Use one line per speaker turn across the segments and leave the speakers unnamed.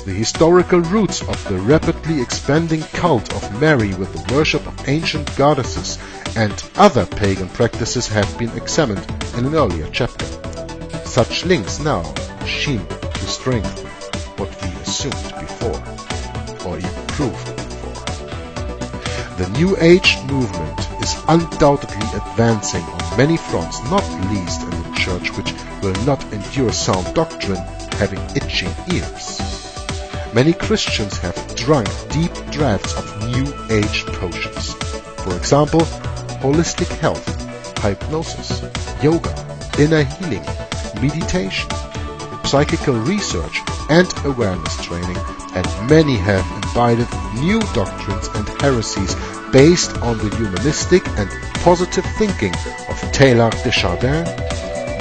The historical roots of the rapidly expanding cult of Mary with the worship of ancient goddesses and other pagan practices have been examined in an earlier chapter. Such links now seem to strengthen what we assumed before, or even proved before. The New Age movement is undoubtedly advancing on many fronts, not least in the Church, which will not endure sound doctrine, having itching ears. Many Christians have drunk deep draughts of New Age potions. For example, holistic health, hypnosis, yoga, inner healing, meditation, psychical research and awareness training, and many have imbibed new doctrines and heresies based on the humanistic and positive thinking of Teilhard de Chardin,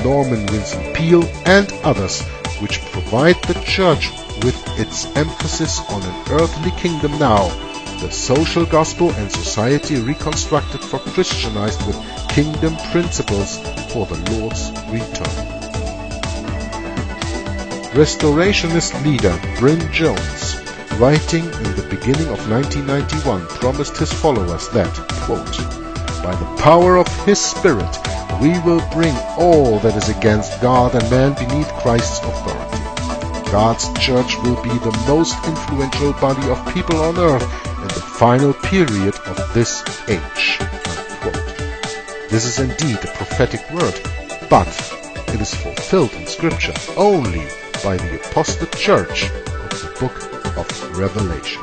Norman Vincent Peale and others, which provide the Church with its emphasis on an earthly kingdom now, the social gospel and society reconstructed for Christianized with kingdom principles for the Lord's return. Restorationist leader Bryn Jones, writing in the beginning of 1991, promised his followers that, quote, "By the power of His Spirit, we will bring all that is against God and man beneath Christ's authority. God's Church will be the most influential body of people on earth in the final period of this age." Unquote. This is indeed a prophetic word, but it is fulfilled in Scripture only by the Apostate Church of the Book of Revelation.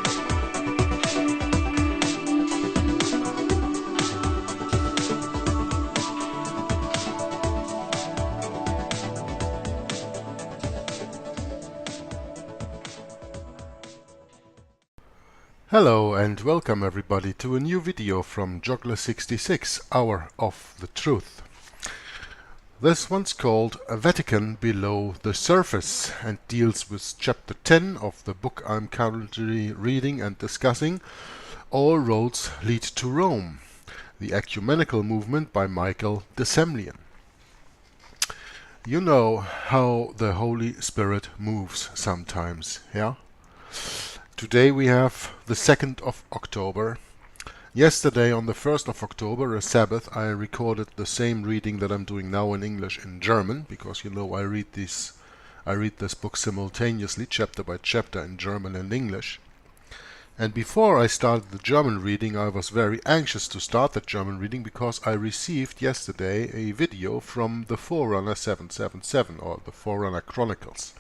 Hello and welcome everybody to a new video from Joggler66, Hour of the Truth. This one's called A Vatican Below the Surface and deals with chapter 10 of the book I'm currently reading and discussing, All Roads Lead to Rome, the Ecumenical Movement by Michael de Semlyen. You know how the Holy Spirit moves sometimes, yeah? Today we have the 2nd of October. Yesterday on the 1st of October, a Sabbath, I recorded the same reading that I'm doing now in English in German, because you know I read this book simultaneously, chapter by chapter, in German and English. And before I started the German reading, I was very anxious to start that German reading because I received yesterday a video from the Forerunner 777, or the Forerunner Chronicles,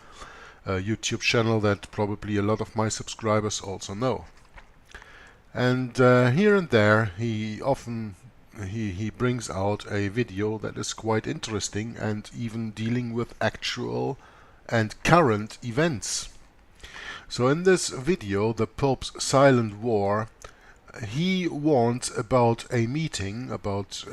a YouTube channel that probably a lot of my subscribers also know. And here and there he brings out a video that is quite interesting and even dealing with actual and current events. So in this video, the Pope's Silent War, he warns about a meeting, about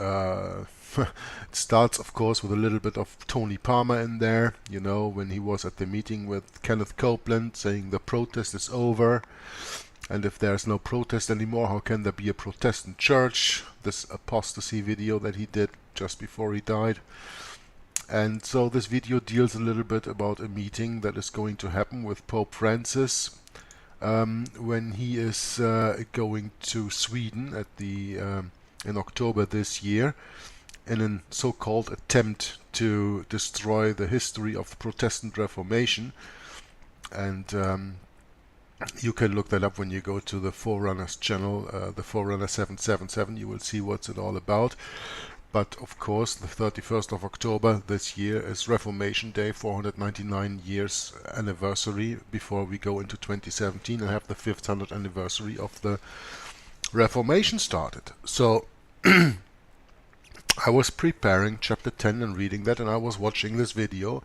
it starts of course with a little bit of Tony Palmer in there, you know, when he was at the meeting with Kenneth Copeland saying the protest is over, and if there's no protest anymore, how can there be a Protestant church? This apostasy video that he did just before he died. And so this video deals a little bit about a meeting that is going to happen with Pope Francis when he is going to Sweden at the in October this year, in a so-called attempt to destroy the history of the Protestant Reformation. And you can look that up when you go to the Forerunners channel, the Forerunner 777. You will see what's it all about. But of course, the 31st of October this year is Reformation Day, 499 years anniversary before we go into 2017 and have the 500th anniversary of the Reformation started. So I was preparing chapter 10 and reading that, and I was watching this video,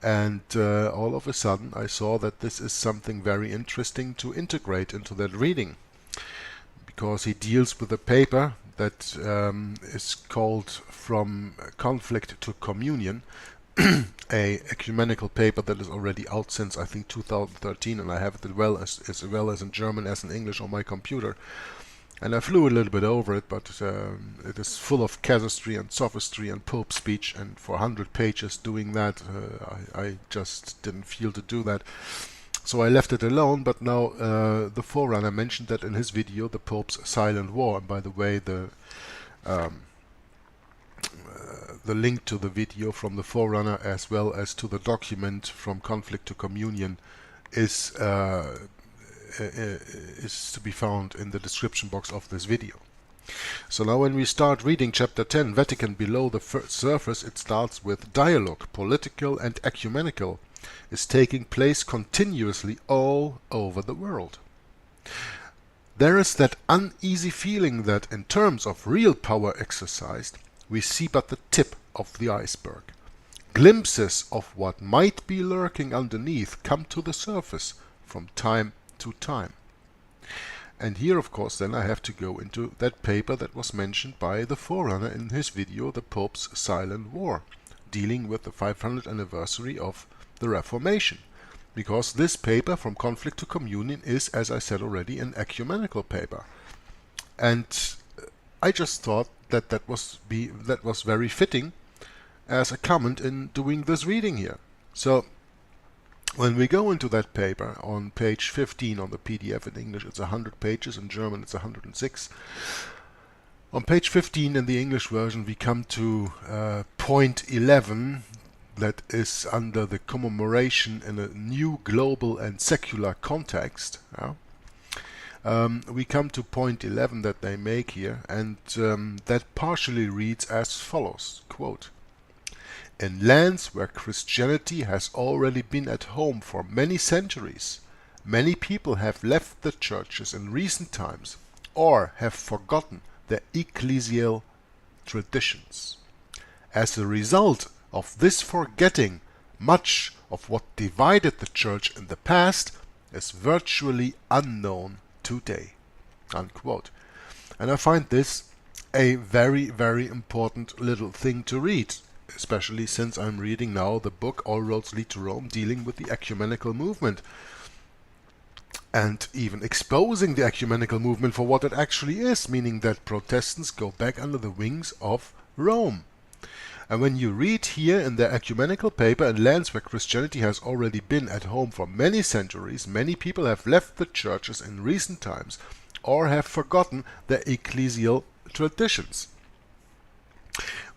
and all of a sudden I saw that this is something very interesting to integrate into that reading, because he deals with a paper that is called From Conflict to Communion, a ecumenical paper that is already out since I think 2013, and I have it as well as in German as in English on my computer. And I flew a little bit over it, but it is full of casuistry and sophistry and Pope speech, and for 100 pages doing that, I just didn't feel to do that. So I left it alone, but now the forerunner mentioned that in his video, The Pope's Silent War. And by the way, the link to the video from the forerunner as well as to the document From Conflict to Communion is to be found in the description box of this video. So now when we start reading chapter 10, Vatican Below the Surface, it starts with dialogue, political and ecumenical, is taking place continuously all over the world. There is that uneasy feeling that in terms of real power exercised, we see but the tip of the iceberg. Glimpses of what might be lurking underneath come to the surface from time to time. And here, of course, then I have to go into that paper that was mentioned by the forerunner in his video, The Pope's Silent War, dealing with the 500th anniversary of the Reformation. Because this paper, From Conflict to Communion, is, as I said already, an ecumenical paper. And I just thought that was very fitting as a comment in doing this reading here. So when we go into that paper on page 15 on the PDF, in English it's 100 pages, in German it's 106. On page 15 in the English version we come to point 11, that is under the commemoration in a new global and secular context. We come to point 11 that they make here, and that partially reads as follows, quote, "In lands where Christianity has already been at home for many centuries, many people have left the churches in recent times or have forgotten their ecclesial traditions. As a result of this forgetting, much of what divided the church in the past is virtually unknown today." Unquote. And I find this a very, very important little thing to read, especially since I'm reading now the book All Roads Lead to Rome, dealing with the ecumenical movement and even exposing the ecumenical movement for what it actually is, meaning that Protestants go back under the wings of Rome. And when you read here in the ecumenical paper, "In lands where Christianity has already been at home for many centuries, many people have left the churches in recent times or have forgotten their ecclesial traditions."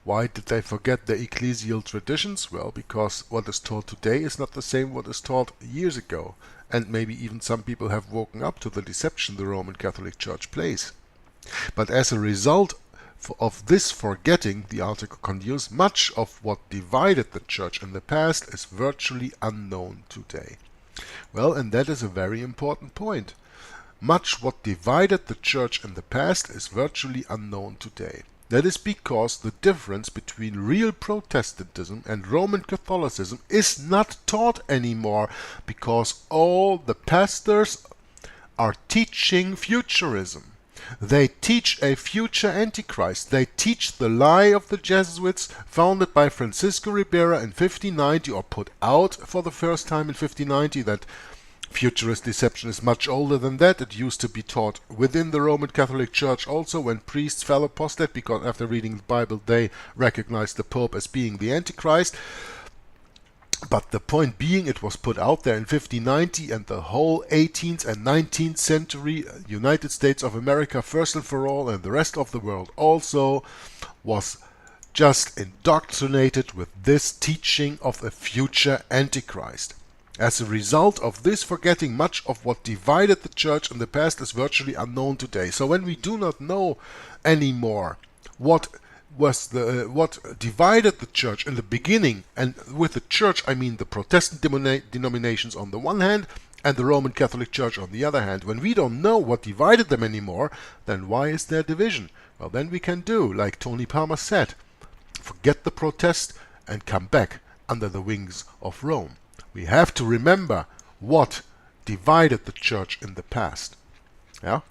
Why did they forget their ecclesial traditions? Well, because what is taught today is not the same what is taught years ago. And maybe even some people have woken up to the deception the Roman Catholic Church plays. But as a result of this forgetting, the article continues, much of what divided the church in the past is virtually unknown today. Well, and that is a very important point. Much what divided the church in the past is virtually unknown today. That is because the difference between real Protestantism and Roman Catholicism is not taught anymore, because all the pastors are teaching futurism. They teach a future Antichrist. They teach the lie of the Jesuits, founded by Francisco Ribera in 1590, or put out for the first time in 1590, that futurist deception is much older than that. It used to be taught within the Roman Catholic Church also, when priests fell apostate, because after reading the Bible they recognized the Pope as being the Antichrist. But the point being, it was put out there in 1590, and the whole 18th and 19th century, United States of America first and for all, and the rest of the world also, was just indoctrinated with this teaching of a future Antichrist. As a result of this forgetting, much of what divided the church in the past is virtually unknown today. So when we do not know anymore what divided the church in the beginning, and with the church I mean the Protestant denominations on the one hand and the Roman Catholic Church on the other hand, when we don't know what divided them anymore, then why is there division? Well, then we can do, like Tony Palmer said, forget the protest and come back under the wings of Rome. We have to remember what divided the church in the past. Yeah?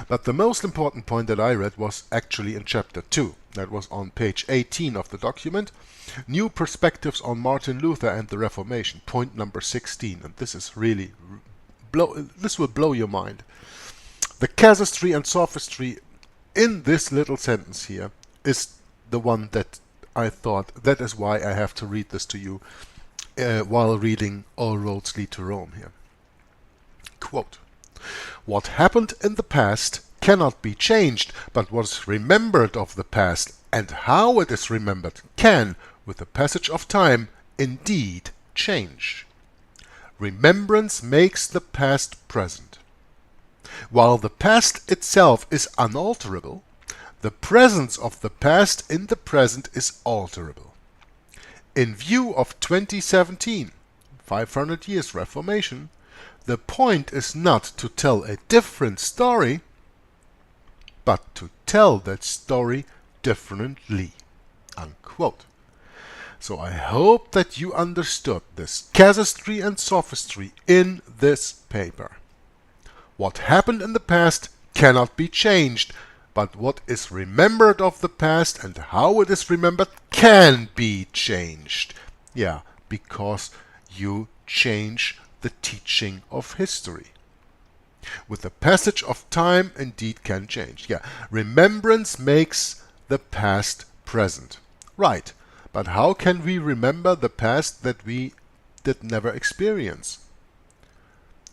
But the most important point that I read was actually in chapter 2. That was on page 18 of the document. New Perspectives on Martin Luther and the Reformation. Point number 16. And this is really, this will blow your mind. The casuistry and sophistry in this little sentence here is the one that I thought, that is why I have to read this to you while reading All Roads Lead to Rome here. Quote, "What happened in the past cannot be changed, but what is remembered of the past and how it is remembered can, with the passage of time, indeed change. Remembrance makes the past present. While the past itself is unalterable, the presence of the past in the present is alterable. In view of 2017, 500 years Reformation, the point is not to tell a different story, but to tell that story differently." Unquote. So I hope that you understood this casuistry and sophistry in this paper. What happened in the past cannot be changed, but what is remembered of the past and how it is remembered can be changed. Yeah, because you change the teaching of history. With the passage of time, indeed can change. Yeah, remembrance makes the past present. Right, but how can we remember the past that we did never experience?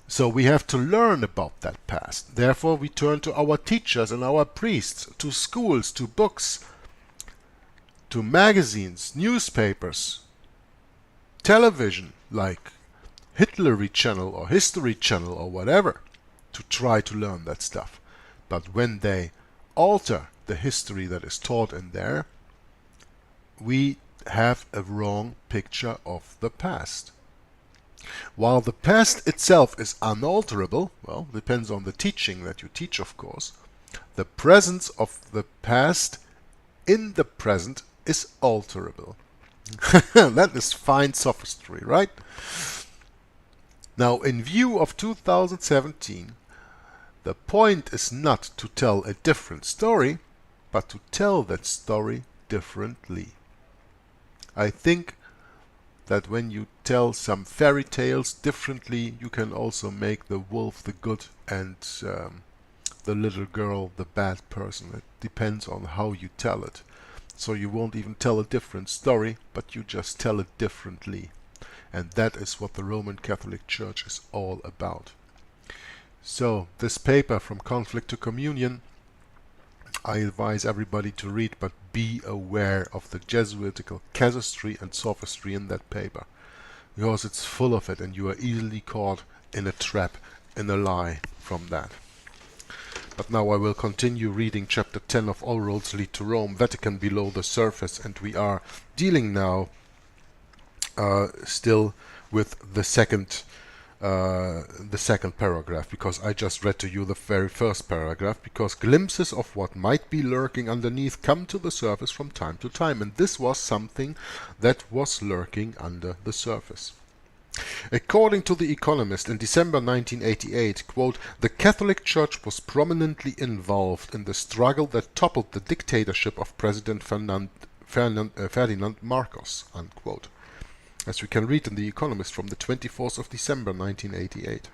So we have to learn about that past. Therefore we turn to our teachers and our priests, to schools, to books, to magazines, newspapers, television like Hitlery Channel or History Channel or whatever, to try to learn that stuff. But when they alter the history that is taught in there, we have a wrong picture of the past. While the past itself is unalterable, well, depends on the teaching that you teach, of course, the presence of the past in the present is alterable. That is fine sophistry, right? Now, in view of 2017, the point is not to tell a different story, but to tell that story differently. I think that when you tell some fairy tales differently, you can also make the wolf the good and the little girl the bad person. It depends on how you tell it. So you won't even tell a different story, but you just tell it differently. And that is what the Roman Catholic Church is all about. So this paper, From Conflict to Communion, I advise everybody to read, but be aware of the Jesuitical casuistry and sophistry in that paper, because it's full of it and you are easily caught in a trap, in a lie from that. But now I will continue reading chapter 10 of All Roads Lead to Rome, Vatican Below the Surface, and we are dealing now still with the second paragraph, because I just read to you the very first paragraph, because glimpses of what might be lurking underneath come to the surface from time to time, and this was something that was lurking under the surface. According to The Economist in December 1988, quote, "The Catholic Church was prominently involved in the struggle that toppled the dictatorship of President Ferdinand Marcos," unquote. As we can read in The Economist from the 24th of December 1988.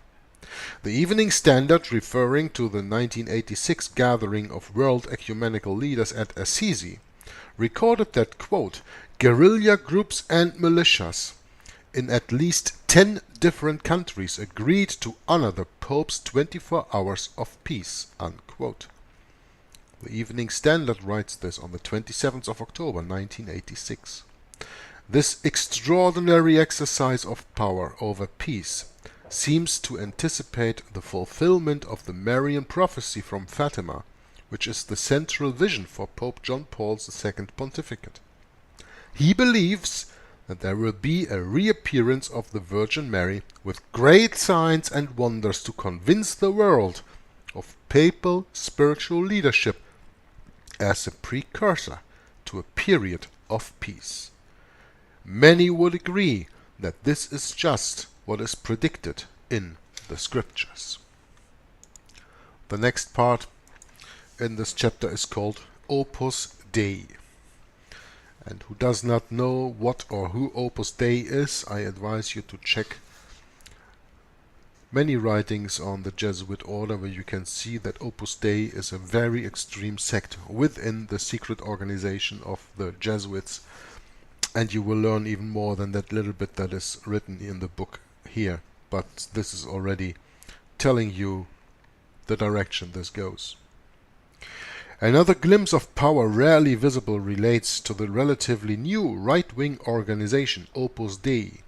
The Evening Standard, referring to the 1986 gathering of world ecumenical leaders at Assisi, recorded that, quote, "Guerrilla groups and militias in at least 10 different countries agreed to honor the Pope's 24 hours of peace," unquote. The Evening Standard writes this on the 27th of October 1986. This extraordinary exercise of power over peace seems to anticipate the fulfillment of the Marian prophecy from Fatima, which is the central vision for Pope John Paul's II pontificate. He believes that there will be a reappearance of the Virgin Mary with great signs and wonders to convince the world of papal spiritual leadership as a precursor to a period of peace. Many would agree that this is just what is predicted in the scriptures. The next part in this chapter is called Opus Dei. And who does not know what or who Opus Dei is, I advise you to check many writings on the Jesuit order, where you can see that Opus Dei is a very extreme sect within the secret organization of the Jesuits. And you will learn even more than that little bit that is written in the book here. But this is already telling you the direction this goes. Another glimpse of power rarely visible relates to the relatively new right-wing organization Opus Dei,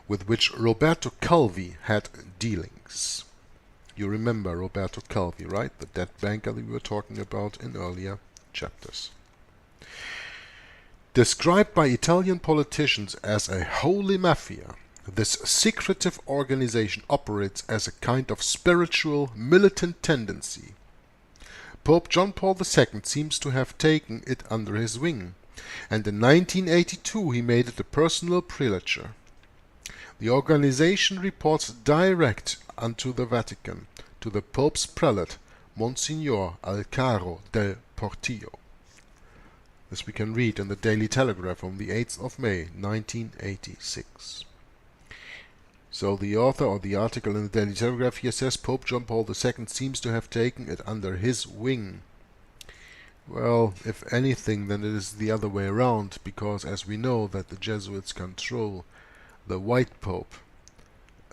with which Roberto Calvi had dealings. You remember Roberto Calvi, right? The dead banker that we were talking about in earlier chapters. Described by Italian politicians as a holy mafia, this secretive organization operates as a kind of spiritual militant tendency. Pope John Paul II seems to have taken it under his wing, and in 1982 he made it a personal prelature. The organization reports direct unto the Vatican, to the Pope's prelate, Monsignor Alcaro del Portillo. This we can read in the Daily Telegraph on the 8th of May, 1986. So the author of the article in the Daily Telegraph here says Pope John Paul II seems to have taken it under his wing. Well, if anything, then it is the other way around, because as we know that the Jesuits control the White Pope,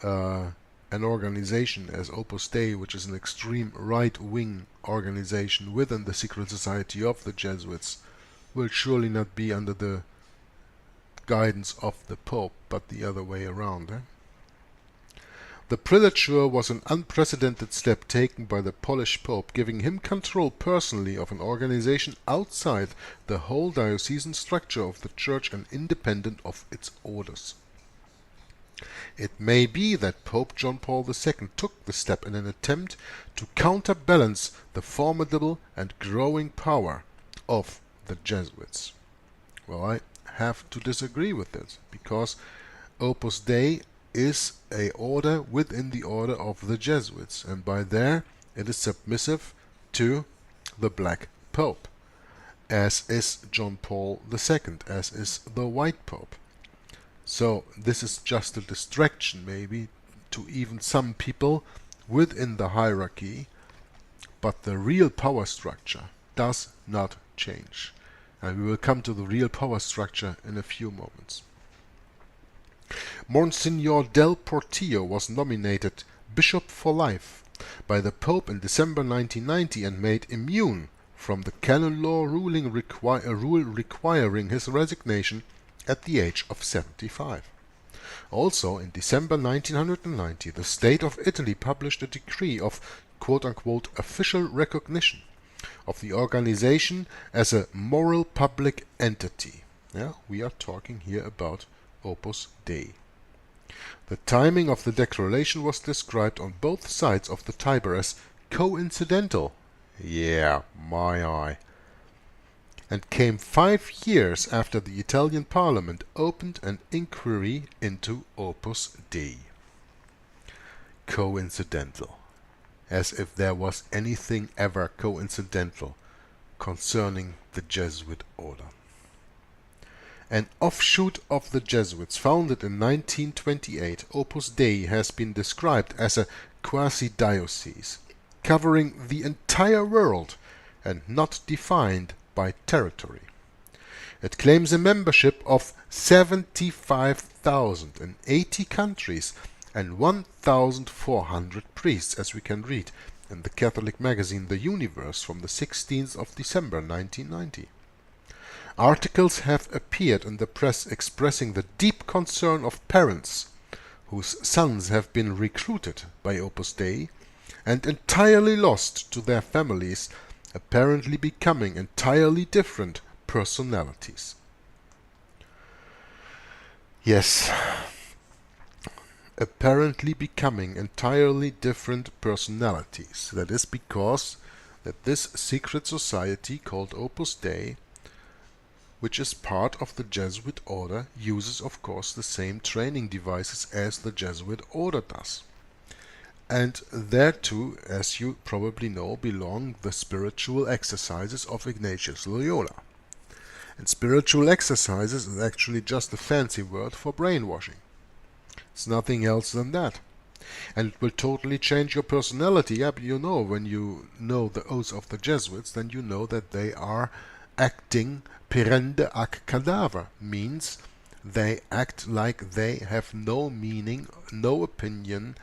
an organization as Opus Dei, which is an extreme right-wing organization within the secret society of the Jesuits, will surely not be under the guidance of the Pope, but the other way around. The prelature was an unprecedented step taken by the Polish Pope, giving him control personally of an organization outside the whole diocesan structure of the Church and independent of its orders. It may be that Pope John Paul II took the step in an attempt to counterbalance the formidable and growing power of the Jesuits. Well, I have to disagree with this, because Opus Dei is a order within the order of the Jesuits, and by there it is submissive to the Black Pope, as is John Paul II, as is the White Pope. So this is just a distraction maybe to even some people within the hierarchy, but the real power structure does not change. And we will come to the real power structure in a few moments. Monsignor del Portillo was nominated Bishop for Life by the Pope in December 1990 and made immune from the canon law rule requiring his resignation at the age of 75. Also, in December 1990, the State of Italy published a decree of quote-unquote official recognition of the organization as a moral public entity. Yeah, we are talking here about Opus Dei. The timing of the declaration was described on both sides of the Tiber as coincidental. Yeah, my eye. And came 5 years after the Italian Parliament opened an inquiry into Opus Dei. Coincidental. As if there was anything ever coincidental concerning the Jesuit order. An offshoot of the Jesuits, founded in 1928, Opus Dei has been described as a quasi-diocese, covering the entire world and not defined by territory. It claims a membership of 75,000 in 80 countries and 1,400 priests, as we can read in the Catholic magazine The Universe from the 16th of December 1990. Articles have appeared in the press expressing the deep concern of parents whose sons have been recruited by Opus Dei and entirely lost to their families, apparently becoming entirely different personalities. Yes, apparently becoming entirely different personalities. That is because that this secret society called Opus Dei, which is part of the Jesuit order, uses of course the same training devices as the Jesuit order does. And thereto, as you probably know, belong the spiritual exercises of Ignatius Loyola. And spiritual exercises is actually just a fancy word for brainwashing. It's nothing else than that. And it will totally change your personality. Yeah, but you know, when you know the oaths of the Jesuits, then you know that they are acting perende ac cadaver, means they act like they have no meaning, no opinion,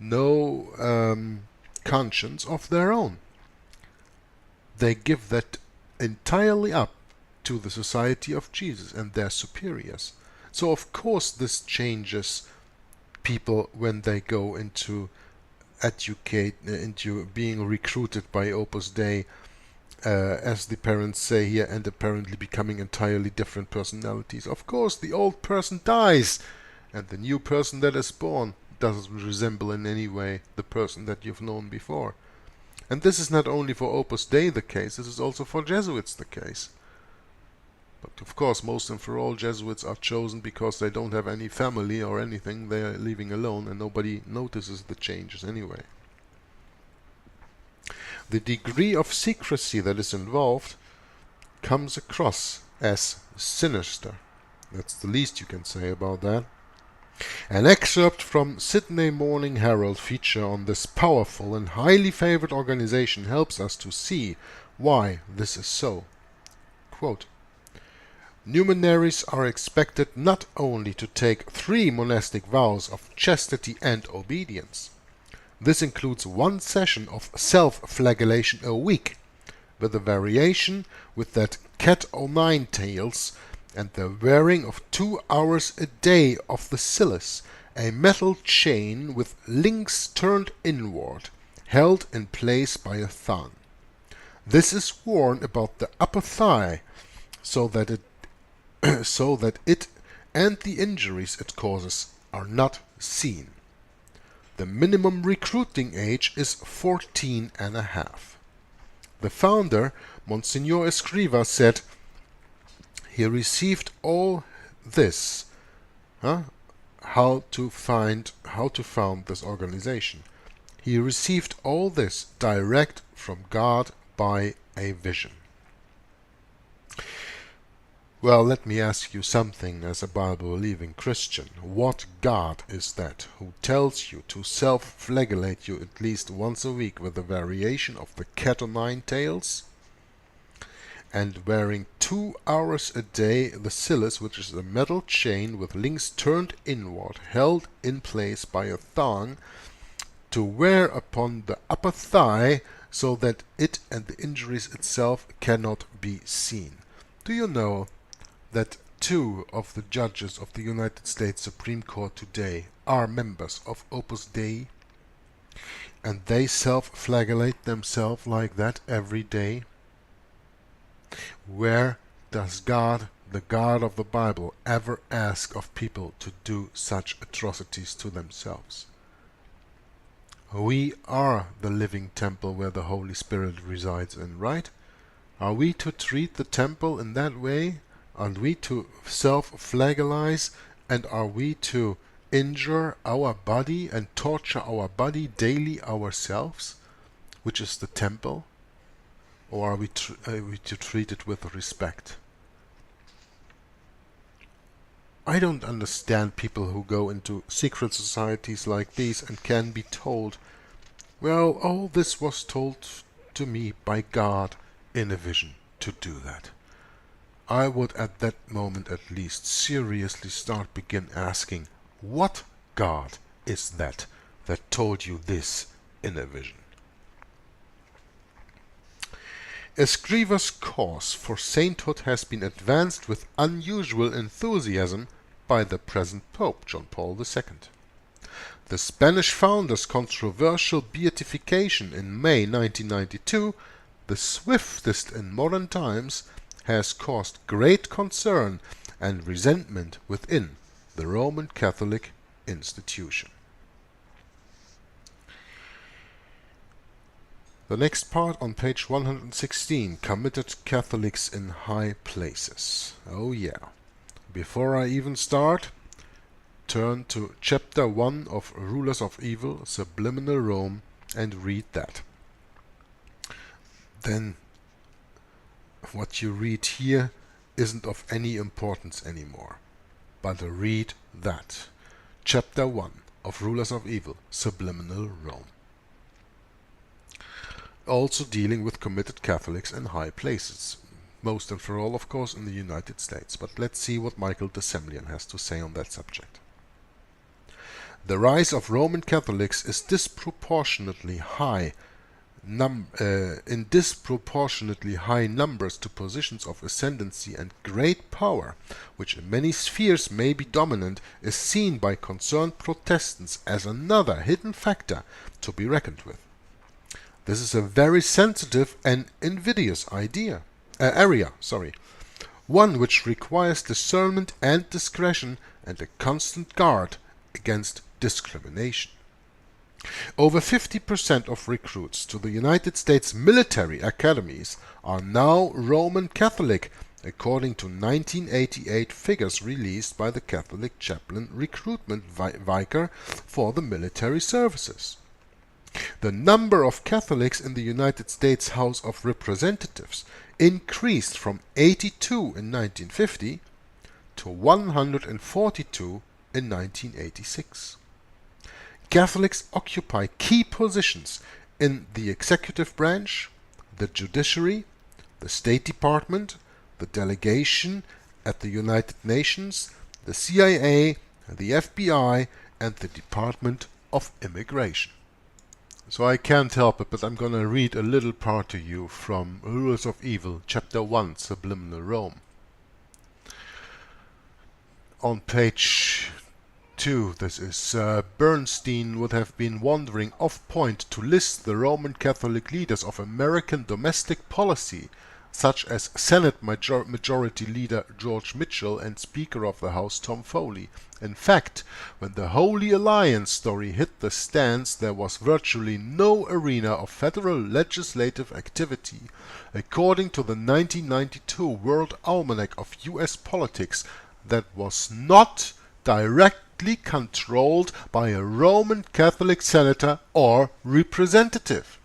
no conscience of their own. They give that entirely up to the Society of Jesus and their superiors. So of course this changes people when they go into into being recruited by Opus Dei, as the parents say here, and apparently becoming entirely different personalities. Of course, the old person dies, and the new person that is born doesn't resemble in any way the person that you've known before. And this is not only for Opus Dei the case, this is also for Jesuits the case. But of course, most and for all, Jesuits are chosen because they don't have any family or anything. They are living alone and nobody notices the changes anyway. The degree of secrecy that is involved comes across as sinister. That's the least you can say about that. An excerpt from Sydney Morning Herald feature on this powerful and highly favored organization helps us to see why this is so. Quote, "Numinaries are expected not only to take 3 monastic vows of chastity and obedience. This includes 1 session of self-flagellation a week, with a variation with that cat o' nine tails, and the wearing of 2 hours a day of the cilice, a metal chain with links turned inward, held in place by a thong. This is worn about the upper thigh, so that it and the injuries it causes are not seen. The minimum recruiting age is 14 and a half. The founder, Monsignor Escriva, said he received all this, how to found this organization. He received all this direct from God by a vision. Well, let me ask you something as a Bible-believing Christian. What God is that who tells you to self-flagellate you at least once a week with a variation of the cat o' nine tails? And wearing 2 hours a day the cilice, which is a metal chain with links turned inward, held in place by a thong, to wear upon the upper thigh, so that it and the injuries itself cannot be seen. Do you know that 2 of the judges of the United States Supreme Court today are members of Opus Dei, and they self-flagellate themselves like that every day? Where does God, the God of the Bible, ever ask of people to do such atrocities to themselves? We are the living temple where the Holy Spirit resides in, right? Are we to treat the temple in that way? Are we to self-flagellize, and are we to injure our body and torture our body daily ourselves, which is the temple? Or are we to treat it with respect? I don't understand people who go into secret societies like these and can be told, well, all this was told to me by God in a vision to do that. I would at that moment at least seriously begin asking, what God is that told you this in a vision? Escriva's cause for sainthood has been advanced with unusual enthusiasm by the present Pope, John Paul II. The Spanish founder's controversial beatification in May 1992, the swiftest in modern times, has caused great concern and resentment within the Roman Catholic institution. The next part on page 116, committed Catholics in high places. Oh yeah. Before I even start, turn to chapter 1 of Rulers of Evil, Subliminal Rome, and read that. Then what you read here isn't of any importance anymore, but read that. Chapter 1 of Rulers of Evil, Subliminal Rome. Also dealing with committed Catholics in high places. Most and for all, of course, in the United States. But let's see what Michael de Semlyen has to say on that subject. The rise of Roman Catholics is disproportionately high in disproportionately high numbers to positions of ascendancy and great power, which in many spheres may be dominant, is seen by concerned Protestants as another hidden factor to be reckoned with. This is a very sensitive and invidious area, one which requires discernment and discretion and a constant guard against discrimination. Over 50% of recruits to the United States military academies are now Roman Catholic, according to 1988 figures released by the Catholic Chaplain Recruitment Vicar for the military services. The number of Catholics in the United States House of Representatives increased from 82 in 1950 to 142 in 1986. Catholics occupy key positions in the executive branch, the judiciary, the State Department, the delegation at the United Nations, the CIA, the FBI, and the Department of Immigration. So I can't help it, but I'm going to read a little part to you from Rulers of Evil, Chapter 1, Subliminal Rome. On page 2, this is Bernstein would have been wandering off point to list the Roman Catholic leaders of American domestic policy, such as Senate Majority Leader George Mitchell and Speaker of the House Tom Foley. In fact, when the Holy Alliance story hit the stands, there was virtually no arena of federal legislative activity. According to the 1992 World Almanac of U.S. Politics, that was not directly controlled by a Roman Catholic senator or representative.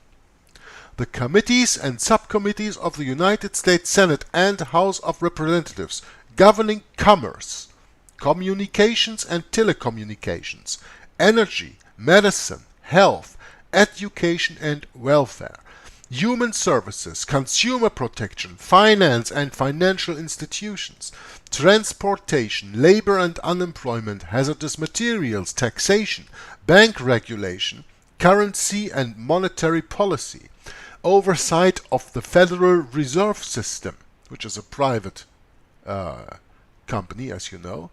The committees and subcommittees of the United States Senate and House of Representatives governing commerce, communications and telecommunications, energy, medicine, health, education and welfare, human services, consumer protection, finance and financial institutions, transportation, labor and unemployment, hazardous materials, taxation, bank regulation, currency and monetary policy, oversight of the Federal Reserve System, which is a private company, as you know,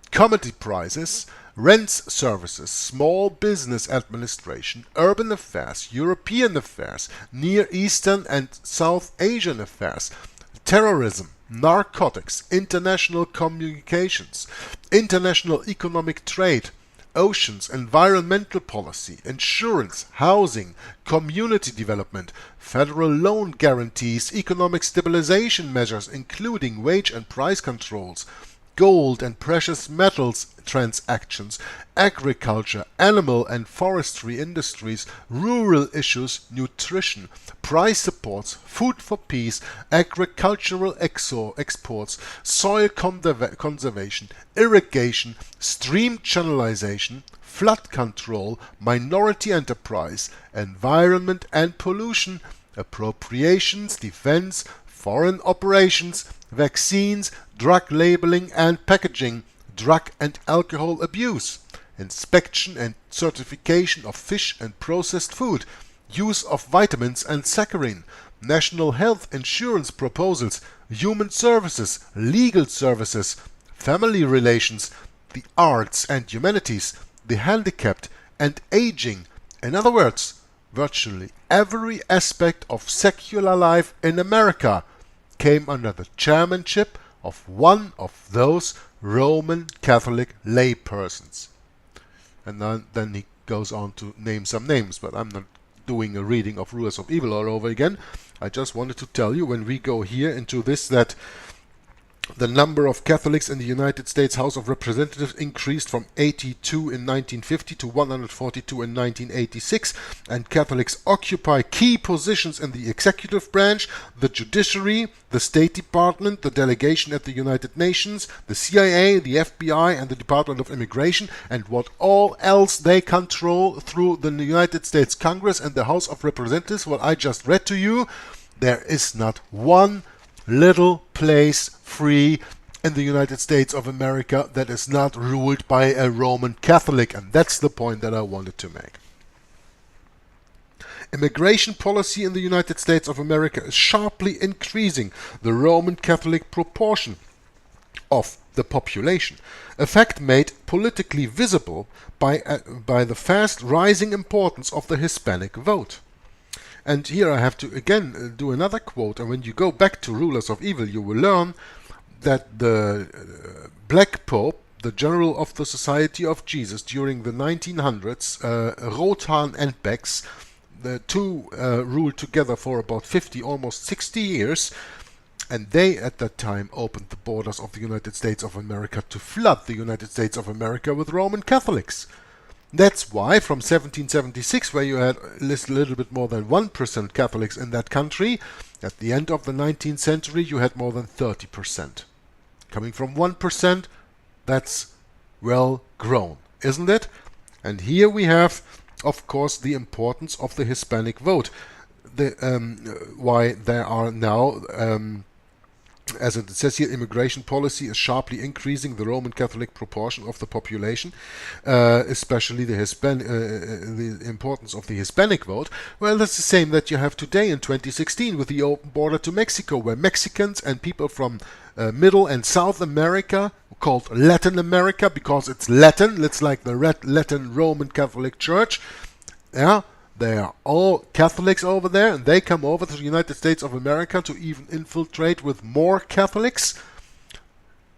commodity prices, rents services, small business administration, urban affairs, European affairs, Near Eastern and South Asian affairs, terrorism, narcotics, international communications, international economic trade, oceans, environmental policy, insurance, housing, community development, federal loan guarantees, economic stabilization measures including wage and price controls, gold and precious metals transactions, agriculture, animal and forestry industries, rural issues, nutrition, price supports, food for peace, agricultural exports, soil conservation, irrigation, stream channelization, flood control, minority enterprise, environment and pollution, appropriations, defense, foreign operations, vaccines, drug labeling and packaging, drug and alcohol abuse, inspection and certification of fish and processed food, use of vitamins and saccharin, national health insurance proposals, human services, legal services, family relations, the arts and humanities, the handicapped and aging. In other words, virtually every aspect of secular life in America came under the chairmanship of one of those Roman Catholic laypersons. And then he goes on to name some names, but I'm not doing a reading of Rulers of Evil all over again. I just wanted to tell you, when we go here into this, that the number of Catholics in the United States House of Representatives increased from 82 in 1950 to 142 in 1986, and Catholics occupy key positions in the executive branch, the judiciary, the State Department, the delegation at the United Nations, the CIA, the FBI, and the Department of Immigration, and what all else they control through the United States Congress and the House of Representatives, what I just read to you. There is not one little place free in the United States of America that is not ruled by a Roman Catholic, and that's the point that I wanted to make. Immigration policy in the United States of America is sharply increasing the Roman Catholic proportion of the population, a fact made politically visible by the fast rising importance of the Hispanic vote. And here I have to again do another quote, and when you go back to Rulers of Evil, you will learn that the Black Pope, the General of the Society of Jesus during the 1900s, Rotan and Bex, the two ruled together for about 50, almost 60 years, and they at that time opened the borders of the United States of America to flood the United States of America with Roman Catholics. That's why from 1776, where you had a little bit more than 1% Catholics in that country, at the end of the 19th century you had more than 30%. Coming from 1%, that's well grown, isn't it? And here we have, of course, the importance of the Hispanic vote. Why there are now, as it says here, immigration policy is sharply increasing the Roman Catholic proportion of the population, especially the importance of the Hispanic vote. Well, that's the same that you have today in 2016 with the open border to Mexico, where Mexicans and people from Middle and South America, called Latin America because it's Latin, it's like the Latin Roman Catholic Church, yeah, they are all Catholics over there, and they come over to the United States of America to even infiltrate with more Catholics,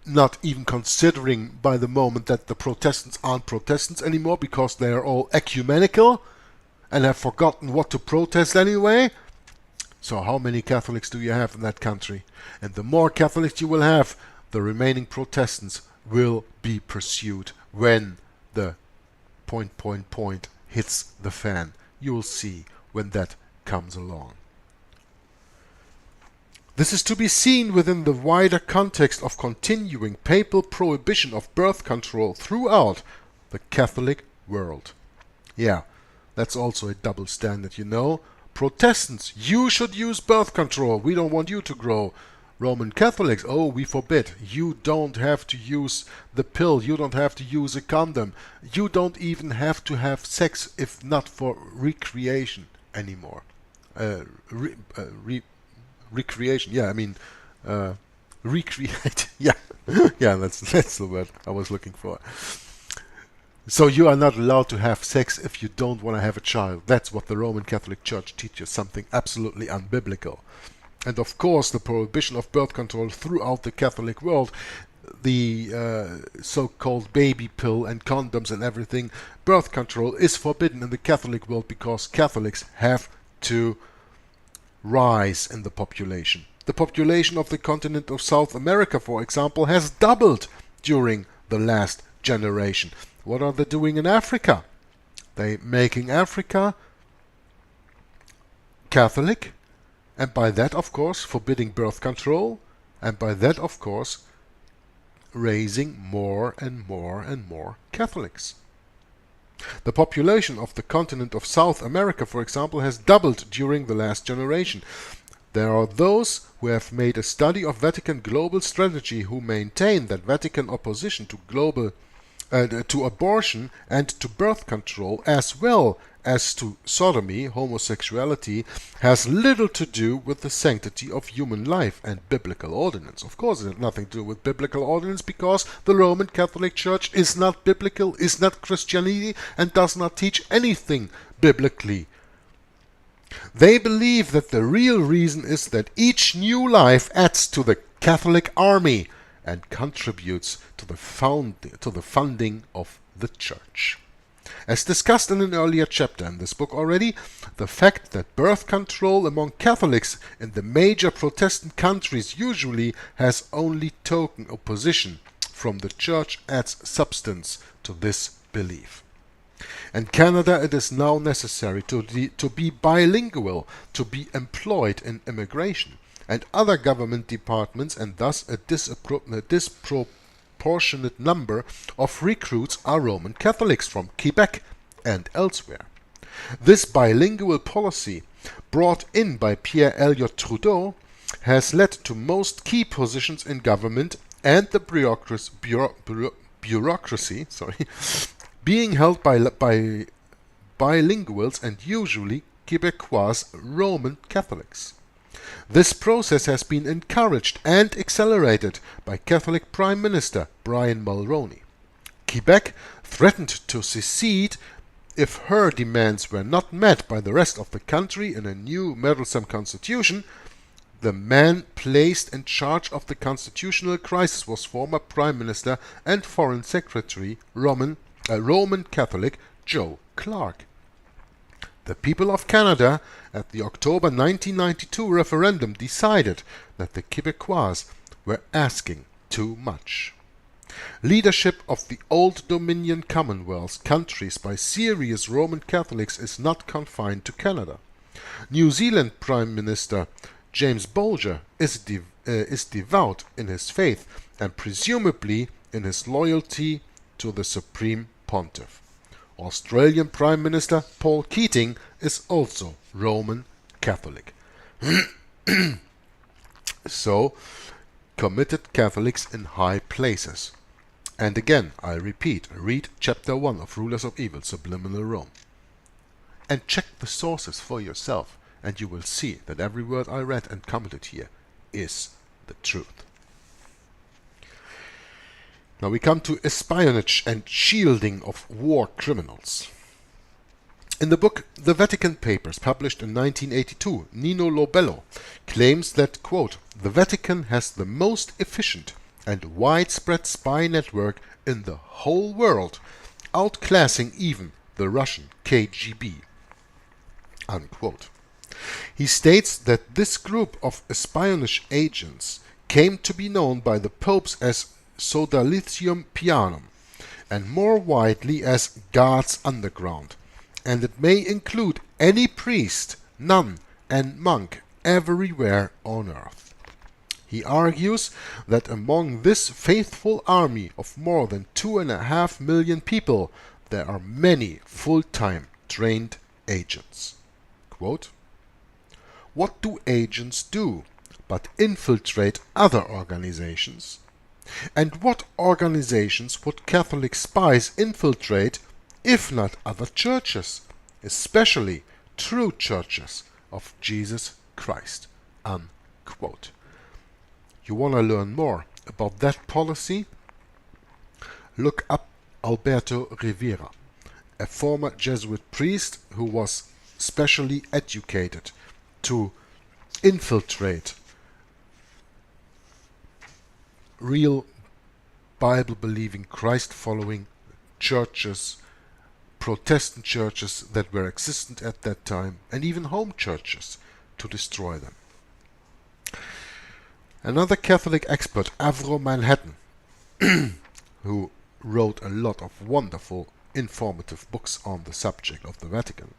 not even considering by the moment that the Protestants aren't Protestants anymore because they are all ecumenical and have forgotten what to protest anyway. So how many Catholics do you have in that country? And the more Catholics you will have, the remaining Protestants will be pursued when the ... hits the fan. You will see when that comes along. This is to be seen within the wider context of continuing papal prohibition of birth control throughout the Catholic world. Yeah, that's also a double standard, you know. Protestants, you should use birth control. We don't want you to grow. Roman Catholics, oh, we forbid. You don't have to use the pill. You don't have to use a condom. You don't even have to have sex if not for recreation anymore. Recreation, yeah, I mean, recreate, yeah, yeah, that's the word I was looking for. So you are not allowed to have sex if you don't want to have a child. That's what the Roman Catholic Church teaches, something absolutely unbiblical. And of course, the prohibition of birth control throughout the Catholic world, the so-called baby pill and condoms and everything, birth control is forbidden in the Catholic world because Catholics have to rise in the population. The population of the continent of South America, for example, has doubled during the last generation. What are they doing in Africa? They're making Africa Catholic, and by that, of course, forbidding birth control, and by that, of course, raising more and more and more Catholics. The population of the continent of South America, for example, has doubled during the last generation. There are those who have made a study of Vatican global strategy who maintain that Vatican opposition to abortion and to birth control, as well as to sodomy, homosexuality, has little to do with the sanctity of human life and biblical ordinance. Of course, it has nothing to do with biblical ordinance because the Roman Catholic Church is not biblical, is not Christianity, and does not teach anything biblically. They believe that the real reason is that each new life adds to the Catholic army and contributes to the funding of the Church. As discussed in an earlier chapter in this book already, the fact that birth control among Catholics in the major Protestant countries usually has only token opposition from the Church adds substance to this belief. In Canada, it is now necessary to be bilingual to be employed in immigration and other government departments, and thus a disproportionate number of recruits are Roman Catholics from Quebec and elsewhere. This bilingual policy, brought in by Pierre Elliott Trudeau, has led to most key positions in government and the bureaucracy being held by bilinguals and usually Quebecois Roman Catholics. This process has been encouraged and accelerated by Catholic Prime Minister Brian Mulroney. Quebec threatened to secede if her demands were not met by the rest of the country in a new meddlesome constitution. The man placed in charge of the constitutional crisis was former Prime Minister and Foreign Secretary Roman Catholic Joe Clark. The people of Canada at the October 1992 referendum decided that the Quebecois were asking too much. Leadership of the Old Dominion Commonwealth countries by serious Roman Catholics is not confined to Canada. New Zealand Prime Minister James Bolger is devout in his faith and presumably in his loyalty to the Supreme Pontiff. Australian Prime Minister Paul Keating is also Roman Catholic. So, committed Catholics in high places. And again, I repeat, read Chapter 1 of Rulers of Evil, Subliminal Rome. And check the sources for yourself, and you will see that every word I read and commented here is the truth. Now we come to espionage and shielding of war criminals. In the book The Vatican Papers, published in 1982, Nino Lobello claims that, quote, the Vatican has the most efficient and widespread spy network in the whole world, outclassing even the Russian KGB, unquote. He states that this group of espionage agents came to be known by the popes as Sodalitium Pianum, and more widely as God's Underground, and it may include any priest, nun, and monk everywhere on earth. He argues that among this faithful army of more than 2.5 million people, there are many full-time trained agents. Quote, what do agents do but infiltrate other organizations? And what organizations would Catholic spies infiltrate if not other churches, especially true churches of Jesus Christ? Unquote. You want to learn more about that policy? Look up Alberto Rivera, a former Jesuit priest who was specially educated to infiltrate real Bible-believing, Christ-following churches, Protestant churches that were existent at that time, and even home churches, to destroy them. Another Catholic expert, Avro Manhattan, who wrote a lot of wonderful, informative books on the subject of the Vatican,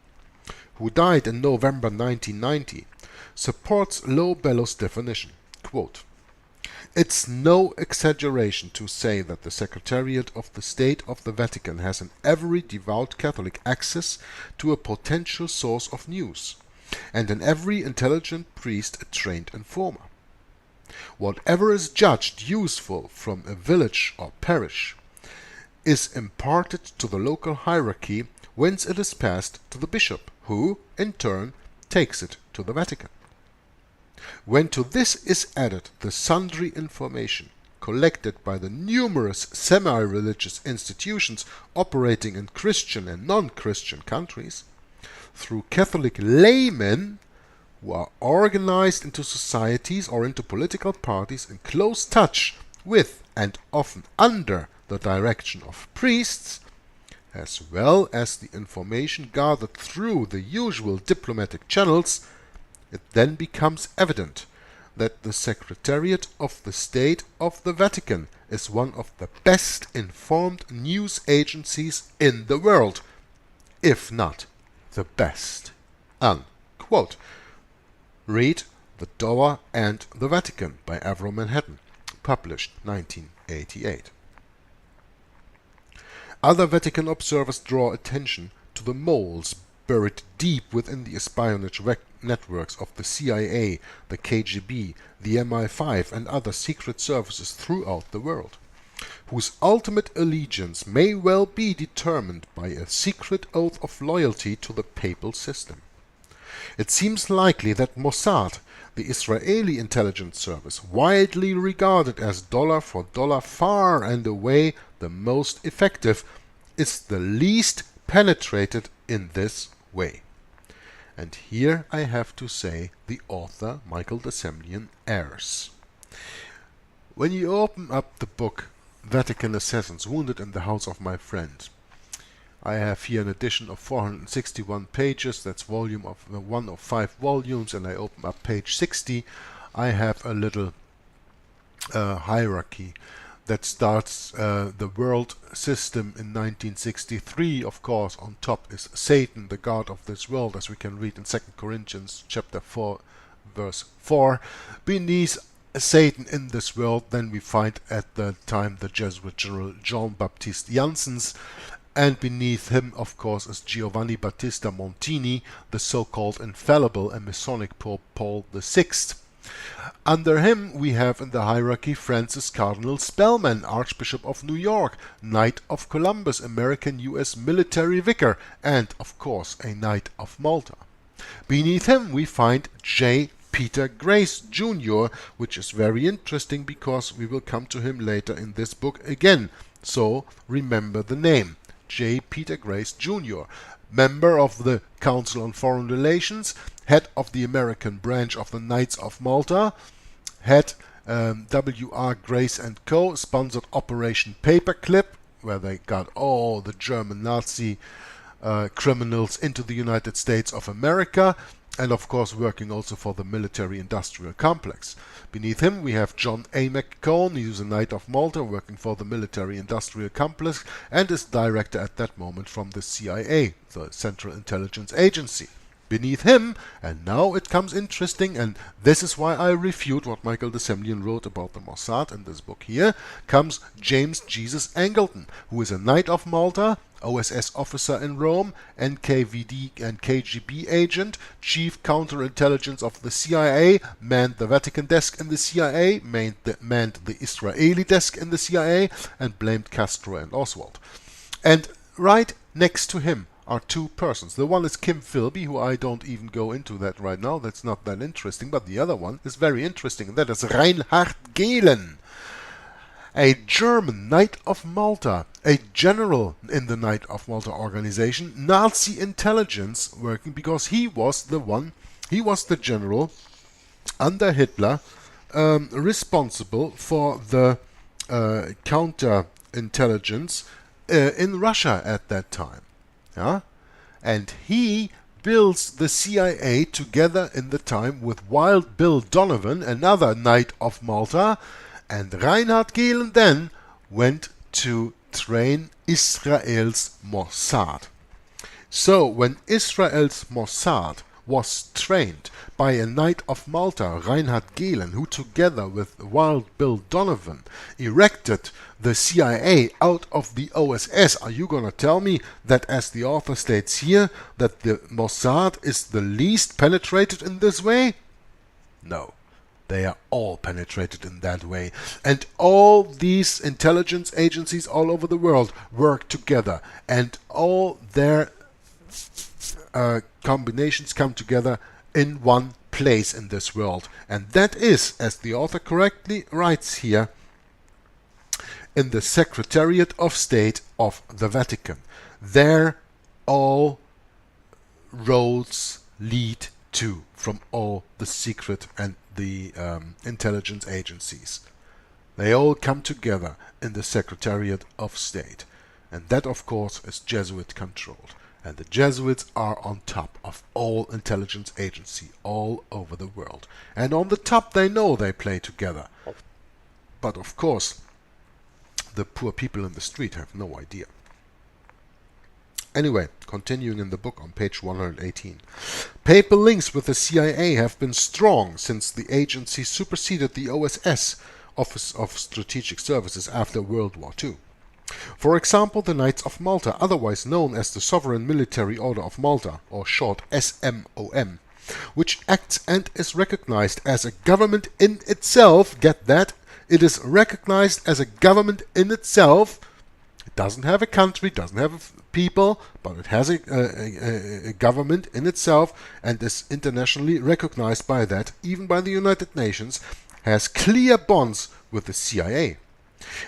who died in November 1990, supports Lobello's definition. Quote, it's no exaggeration to say that the Secretariat of the State of the Vatican has in every devout Catholic access to a potential source of news, and in every intelligent priest a trained informer. Whatever is judged useful from a village or parish is imparted to the local hierarchy, whence it is passed to the bishop, who, in turn, takes it to the Vatican. When to this is added the sundry information collected by the numerous semi-religious institutions operating in Christian and non-Christian countries, through Catholic laymen who are organized into societies or into political parties in close touch with and often under the direction of priests, as well as the information gathered through the usual diplomatic channels, it then becomes evident that the Secretariat of the State of the Vatican is one of the best informed news agencies in the world, if not the best. Unquote. Read The Dower and the Vatican by Avro Manhattan, published 1988. Other Vatican observers draw attention to the moles buried deep within the espionage networks of the CIA, the KGB, the MI5 and other secret services throughout the world, whose ultimate allegiance may well be determined by a secret oath of loyalty to the papal system. It seems likely that Mossad, the Israeli intelligence service, widely regarded as dollar for dollar far and away the most effective, is the least penetrated in this way. And here I have to say the author, Michael de Semlyen, errs. When you open up the book Vatican Assassins Wounded in the House of My Friend, I have here an edition of 461 pages, that's volume of 1 of 5 volumes, and I open up page 60. I have a little hierarchy that starts the world system in 1963. Of course, on top is Satan, the god of this world, as we can read in 2 Corinthians chapter 4, verse 4. Beneath Satan in this world, then we find at the time the Jesuit General Jean-Baptiste Janssens, and beneath him, of course, is Giovanni Battista Montini, the so-called infallible and Masonic Pope Paul VI. Under him we have in the hierarchy Francis Cardinal Spellman, Archbishop of New York, Knight of Columbus, American U.S. military vicar, and, of course, a Knight of Malta. Beneath him we find J. Peter Grace Jr., which is very interesting because we will come to him later in this book again, so remember the name. J. Peter Grace Jr., member of the Council on Foreign Relations, head of the American branch of the Knights of Malta, head W.R. Grace & Co., sponsored Operation Paperclip, where they got all the German Nazi criminals into the United States of America, and of course working also for the military-industrial complex. Beneath him we have John A. McCone, who's a Knight of Malta working for the military-industrial complex and is director at that moment from the CIA, the Central Intelligence Agency. Beneath him, and now it comes interesting, and this is why I refute what Michael de Semlyen wrote about the Mossad in this book here, comes James Jesus Angleton, who is a Knight of Malta, OSS officer in Rome, NKVD and KGB agent, chief counterintelligence of the CIA, manned the Vatican desk in the CIA, manned the Israeli desk in the CIA, and blamed Castro and Oswald. And right next to him are two persons. The one is Kim Philby, who I don't even go into that right now, that's not that interesting, but the other one is very interesting, and that is Reinhard Gehlen, a German Knight of Malta, a general in the Knight of Malta organization, Nazi intelligence working, because he was the general under Hitler responsible for the counterintelligence in Russia at that time. Yeah? And he builds the CIA together in the time with Wild Bill Donovan, another Knight of Malta, and Reinhard Gehlen then went to train Israel's Mossad. So when Israel's Mossad was trained by a Knight of Malta, Reinhard Gehlen, who together with Wild Bill Donovan erected the CIA out of the OSS, are you gonna tell me that, as the author states here, that the Mossad is the least penetrated in this way? No. They are all penetrated in that way. And all these intelligence agencies all over the world work together. And all their combinations come together in one place in this world. And that is, as the author correctly writes here, in the Secretariat of State of the Vatican. There all roads lead to, from all the secret and the intelligence agencies. They all come together in the Secretariat of State. And that, of course, is Jesuit controlled. And the Jesuits are on top of all intelligence agency all over the world. And on the top they know they play together. But of course, the poor people in the street have no idea. Anyway, continuing in the book on page 118. Papal links with the CIA have been strong since the agency superseded the OSS, Office of Strategic Services, after World War II. For example, the Knights of Malta, otherwise known as the Sovereign Military Order of Malta, or short SMOM, which acts and is recognized as a government in itself. Get that? It is recognized as a government in itself. It doesn't have a country, doesn't have people, but it has a government in itself and is internationally recognized by that, even by the United Nations, has clear bonds with the CIA.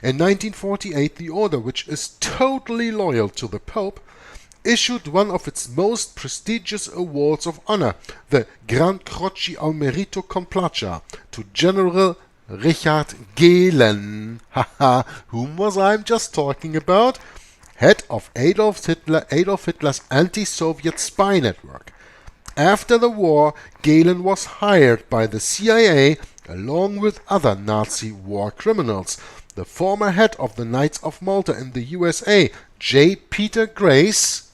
In 1948, the order, which is totally loyal to the Pope, issued one of its most prestigious awards of honor, the Gran Croce al Merito Complacha, to General Richard Gehlen. Haha, whom was I just talking about? Head of Adolf Hitler's anti-Soviet spy network. After the war, Gehlen was hired by the CIA along with other Nazi war criminals. The former head of the Knights of Malta in the USA, J. Peter Grace,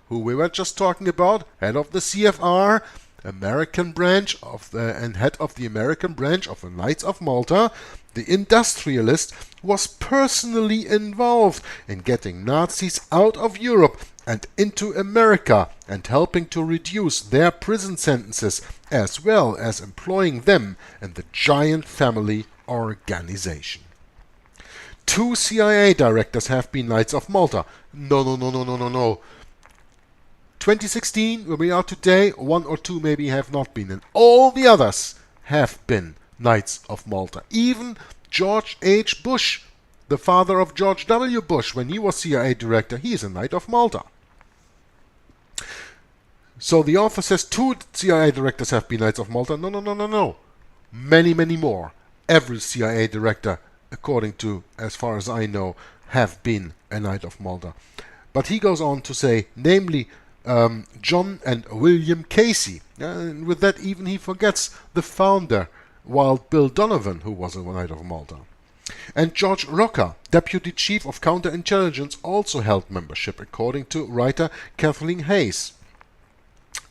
who we were just talking about, head of the CFR, American branch of and head of the American branch of the Knights of Malta, the industrialist, was personally involved in getting Nazis out of Europe and into America and helping to reduce their prison sentences, as well as employing them in the giant family organization. 2 CIA directors have been Knights of Malta. No. 2016, where we are today, 1 or 2 maybe have not been, and all the others have been Knights of Malta. Even George H. Bush, the father of George W. Bush, when he was CIA director, he is a Knight of Malta. So the author says 2 CIA directors have been Knights of Malta. No. Many more. Every CIA director, according to, as far as I know, have been a Knight of Malta. But he goes on to say, namely, John and William Casey. And with that, even he forgets the founder, Wild Bill Donovan, who was a Knight of Malta. And George Rocker, Deputy Chief of Counterintelligence, also held membership, according to writer Kathleen Hayes.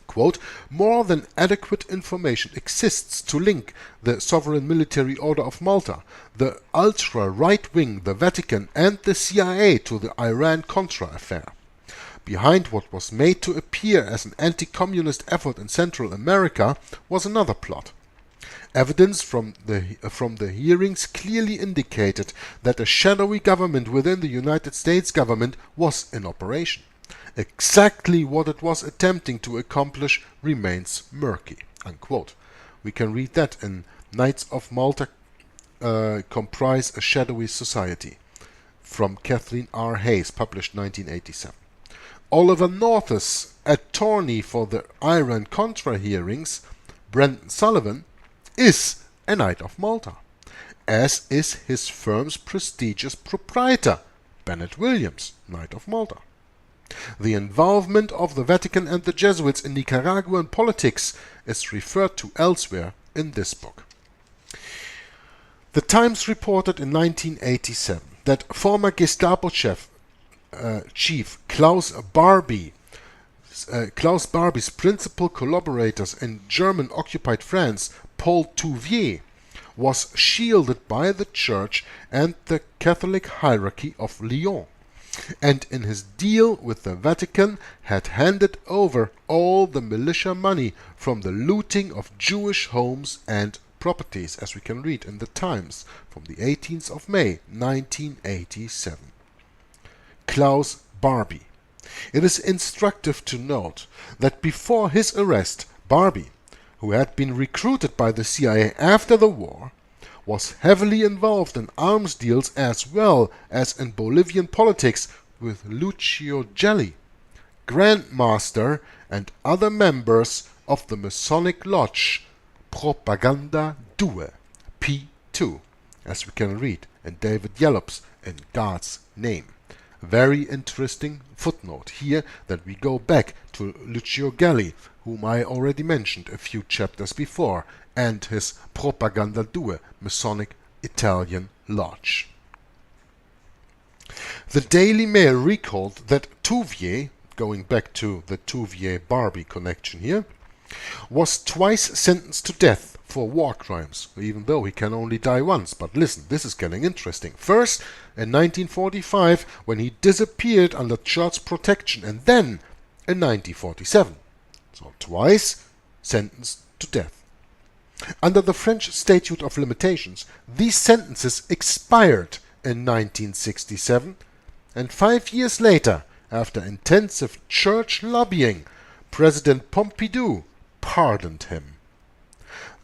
Quote, more than adequate information exists to link the Sovereign Military Order of Malta, the ultra-right wing, the Vatican, and the CIA to the Iran-Contra affair. Behind what was made to appear as an anti-communist effort in Central America was another plot. Evidence from the hearings clearly indicated that a shadowy government within the United States government was in operation. Exactly what it was attempting to accomplish remains murky. Unquote. We can read that in Knights of Malta Comprise a Shadowy Society from Kathleen R. Hayes, published 1987. Oliver North's attorney for the Iran-Contra hearings, Brendan Sullivan, is a Knight of Malta, as is his firm's prestigious proprietor, Bennett Williams, Knight of Malta. The involvement of the Vatican and the Jesuits in Nicaraguan politics is referred to elsewhere in this book. The Times reported in 1987 that former Gestapo chief Klaus Barbie's principal collaborators in German-occupied France, Paul Touvier, was shielded by the Church and the Catholic hierarchy of Lyon, and in his deal with the Vatican had handed over all the militia money from the looting of Jewish homes and properties, as we can read in the Times from the 18th of May 1987. Klaus Barbie. It is instructive to note that before his arrest, Barbie, who had been recruited by the CIA after the war, was heavily involved in arms deals as well as in Bolivian politics with Lucio Gelli, Grand Master and other members of the Masonic Lodge Propaganda Due, P2, as we can read in David Yellop's In God's Name. Very interesting footnote here that we go back to Lucio Gelli, whom I already mentioned a few chapters before, and his Propaganda Due, Masonic Italian Lodge. The Daily Mail recalled that Touvier, going back to the Touvier-Barbie connection here, was twice sentenced to death for war crimes, even though he can only die once. But listen, this is getting interesting. First, in 1945, when he disappeared under church protection, and then in 1947. So twice sentenced to death. Under the French Statute of Limitations, these sentences expired in 1967, and 5 years later, after intensive church lobbying, President Pompidou pardoned him.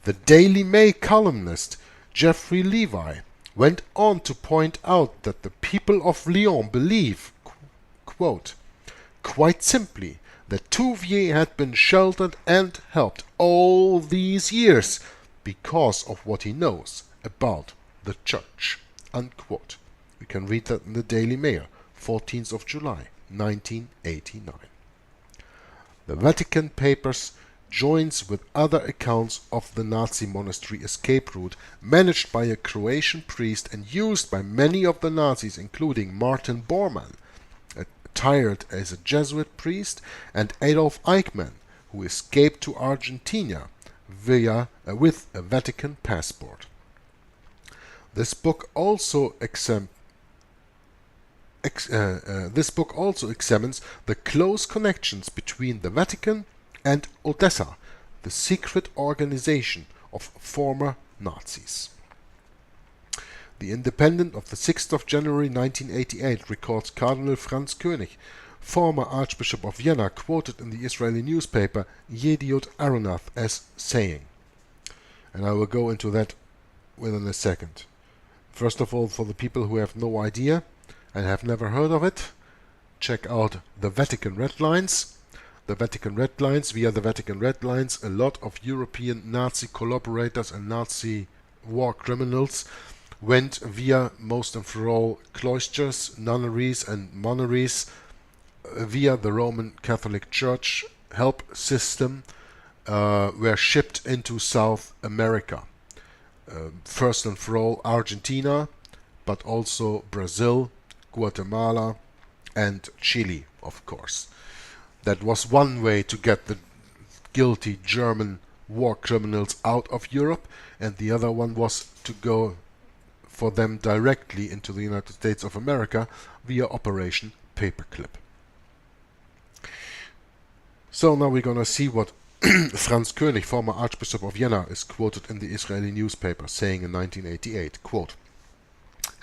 The Daily Mail columnist Geoffrey Levi went on to point out that the people of Lyon believe, quote, quite simply, that Touvier had been sheltered and helped all these years because of what he knows about the Church, unquote. We can read that in the Daily Mail, 14th of July, 1989. The Vatican Papers joins with other accounts of the Nazi monastery escape route managed by a Croatian priest and used by many of the Nazis, including Martin Bormann, attired as a Jesuit priest, and Adolf Eichmann, who escaped to Argentina with a Vatican passport. This book also examines the close connections between the Vatican and Odessa, the secret organization of former Nazis. The Independent of the 6th of January 1988 records Cardinal Franz König, former Archbishop of Vienna, quoted in the Israeli newspaper Yediot Aronoth as saying, and I will go into that within a second. First of all, for the people who have no idea and have never heard of it, check out the Vatican Red Lines. The Vatican Red Lines, via the Vatican Red Lines, a lot of European Nazi collaborators and Nazi war criminals went via, most and for all, cloisters, nunneries and monasteries, via the Roman Catholic Church help system, were shipped into South America. First and for all, Argentina, but also Brazil, Guatemala and Chile, of course. That was one way to get the guilty German war criminals out of Europe, and the other one was to go for them directly into the United States of America via Operation Paperclip. So now we're gonna see what Franz König, former Archbishop of Vienna, is quoted in the Israeli newspaper, saying in 1988, quote,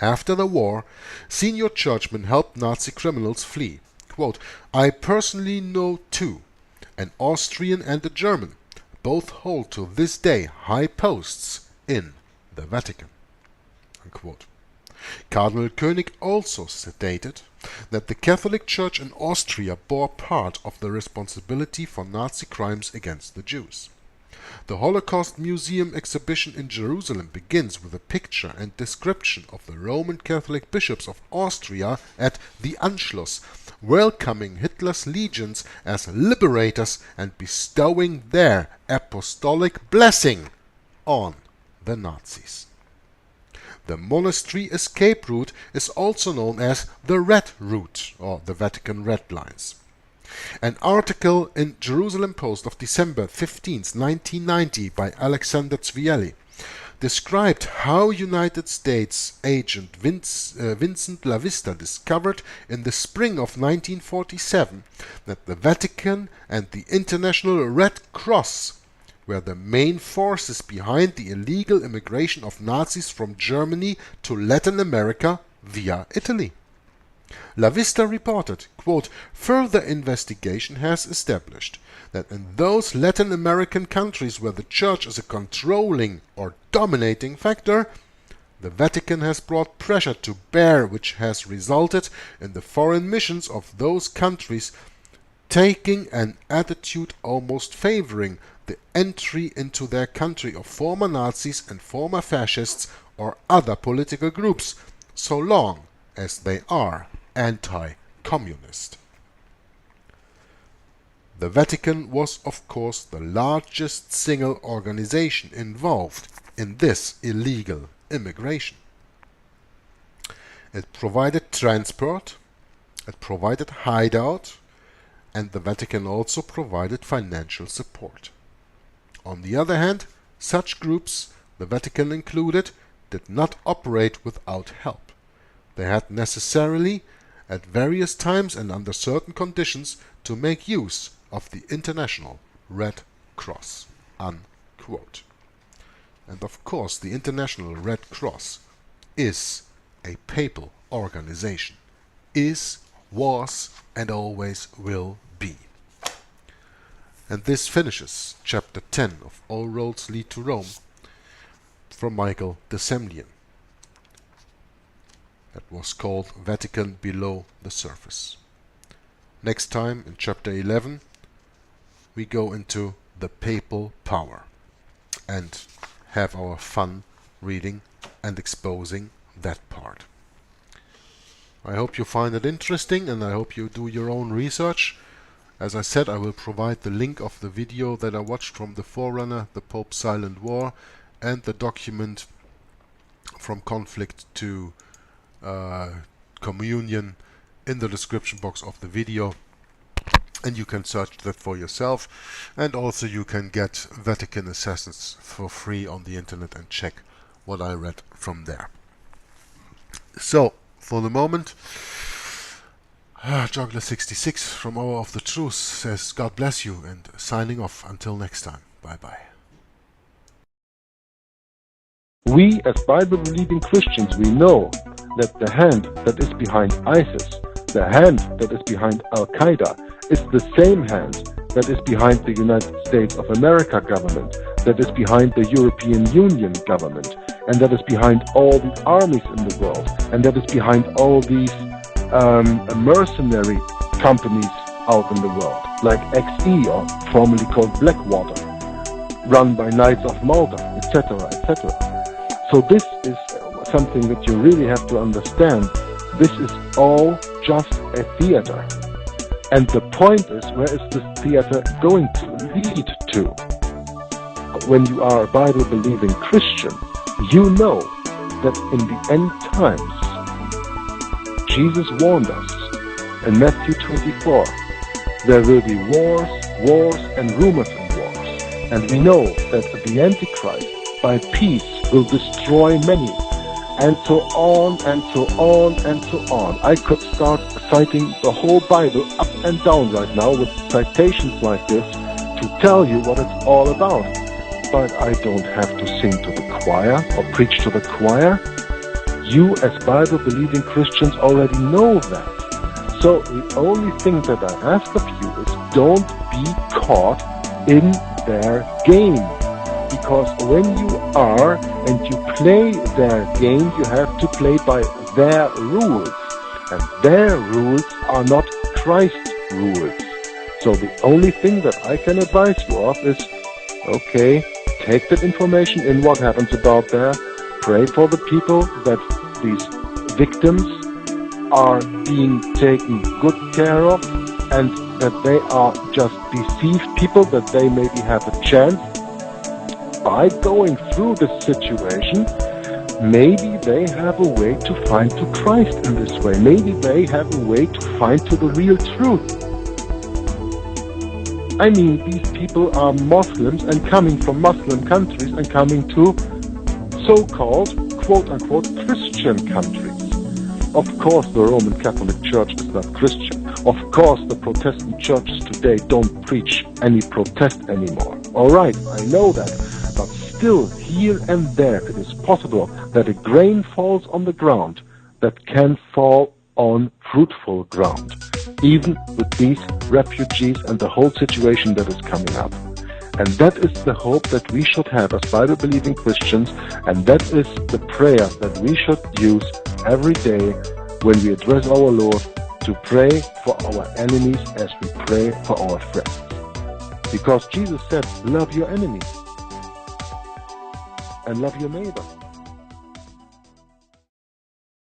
after the war, senior churchmen helped Nazi criminals flee. Quote, I personally know two, an Austrian and a German. Both hold to this day high posts in the Vatican. Unquote. Cardinal König also stated that the Catholic Church in Austria bore part of the responsibility for Nazi crimes against the Jews. The Holocaust Museum exhibition in Jerusalem begins with a picture and description of the Roman Catholic bishops of Austria at the Anschluss, welcoming Hitler's legions as liberators and bestowing their apostolic blessing on the Nazis. The monastery escape route is also known as the Red Route, or the Vatican Red Lines. An article in Jerusalem Post of December 15, 1990 by Alexander Zwieli described how United States agent Vincent LaVista discovered in the spring of 1947 that the Vatican and the International Red Cross were the main forces behind the illegal immigration of Nazis from Germany to Latin America via Italy. LaVista reported, quote, further investigation has established that in those Latin American countries where the Church is a controlling or dominating factor, the Vatican has brought pressure to bear, which has resulted in the foreign missions of those countries taking an attitude almost favoring the entry into their country of former Nazis and former fascists or other political groups, so long as they are anti-communist. The Vatican was, of course, the largest single organization involved in this illegal immigration. It provided transport, it provided hideout, and the Vatican also provided financial support. On the other hand, such groups, the Vatican included, did not operate without help. They had necessarily, at various times and under certain conditions, to make use of the International Red Cross." Unquote. And of course, the International Red Cross is a papal organization. Is, was, and always will be. And this finishes chapter 10 of All Roads Lead to Rome from Michael de Semlyen. That was called Vatican Below the Surface. Next time, in chapter 11, we go into the papal power and have our fun reading and exposing that part. I hope you find it interesting, and I hope you do your own research. As I said, I will provide the link of the video that I watched from the Forerunner, the Pope's Silent War, and the document From Conflict to Communion in the description box of the video, and you can search that for yourself. And also you can get Vatican Assassins for free on the internet and check what I read from there. So, for the moment, Juggler 66 from Hour of the Truth says God bless you, and signing off until next time. Bye bye.
We, as Bible-believing Christians, we know that the hand that is behind ISIS, the hand that is behind Al-Qaeda, is the same hand that is behind the United States of America government, that is behind the European Union government, and that is behind all the armies in the world, and that is behind all these mercenary companies out in the world, like XE, or formerly called Blackwater, run by Knights of Malta, etc., etc. So this is something that you really have to understand. This is all just a theater. And the point is, where is this theater going to lead to? When you are a Bible-believing Christian, you know that in the end times, Jesus warned us in Matthew 24, there will be wars, and rumors of wars. And we know that the Antichrist, by peace, will destroy many. And so on, and so on, and so on. I could start citing the whole Bible up and down right now with citations like this to tell you what it's all about. But I don't have to sing to the choir or preach to the choir. You, as Bible-believing Christians, already know that. So the only thing that I ask of you is don't be caught in their game. Because when you are and you play their game, you have to play by their rules. And their rules are not Christ's rules. So the only thing that I can advise you of is, okay, take that information in, what happens about there, pray for the people that these victims are being taken good care of, and that they are just deceived people, that they maybe have a chance. By going through this situation, maybe they have a way to find to Christ in this way. Maybe they have a way to find to the real truth. I mean, these people are Muslims and coming from Muslim countries and coming to so-called, quote-unquote, Christian countries. Of course, the Roman Catholic Church is not Christian. Of course, the Protestant churches today don't preach any protest anymore. All right, I know that. But still, here and there, it is possible that a grain falls on the ground that can fall on fruitful ground, even with these refugees and the whole situation that is coming up. And that is the hope that we should have as Bible-believing Christians, and that is the prayer that we should use every day when we address our Lord, to pray for our enemies as we pray for our friends. Because Jesus said, love your enemies and love your neighbor.